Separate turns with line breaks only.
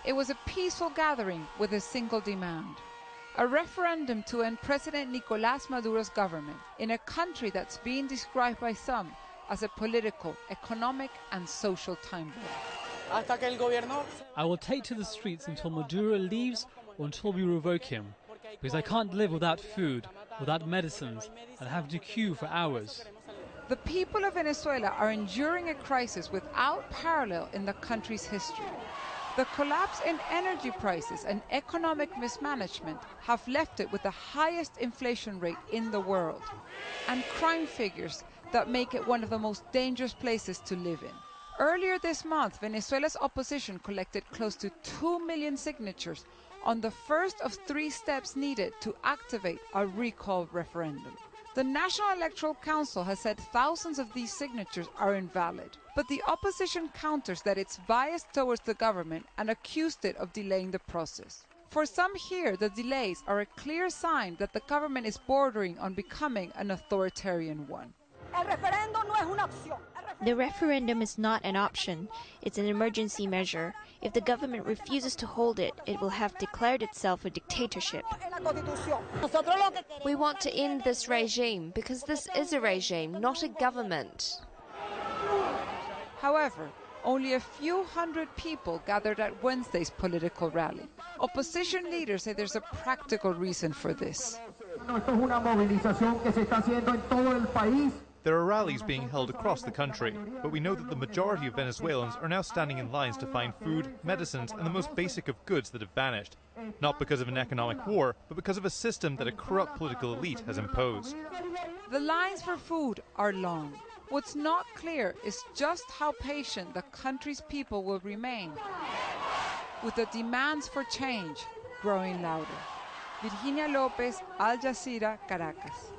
It was a peaceful gathering with a single demand: a referendum to end President Nicolás Maduro's government in a country that's being described by some as a political, economic and social time bomb.
I will take to the streets until Maduro leaves or until we revoke him, because I can't live without food, without medicines, and have to queue for hours.
The people of Venezuela are enduring a crisis without parallel in the country's history. The collapse in energy prices and economic mismanagement have left it with the highest inflation rate in the world, and crime figures that make it one of the most dangerous places to live in. Earlier this month, Venezuela's opposition collected close to 2 million signatures on the first of 3 steps needed to activate a recall referendum. The National Electoral Council has said thousands of these signatures are invalid, but the opposition counters that it's biased towards the government and accused it of delaying the process. For some here, the delays are a clear sign that the government is bordering on becoming an authoritarian one.
The referendum is not an option. It's an emergency measure. If the government refuses to hold it, it will have declared itself a dictatorship.
We want to end this regime because this is a regime, not a government.
However, only a few hundred people gathered at Wednesday's political rally. Opposition leaders say there's a practical reason for this.
There are rallies being held across the country, but we know that the majority of Venezuelans are now standing in lines to find food, medicines and the most basic of goods that have vanished. Not because of an economic war, but because of a system that a corrupt political elite has imposed.
The lines for food are long. What's not clear is just how patient the country's people will remain, with the demands for change growing louder. Virginia Lopez, Al Jazeera, Caracas.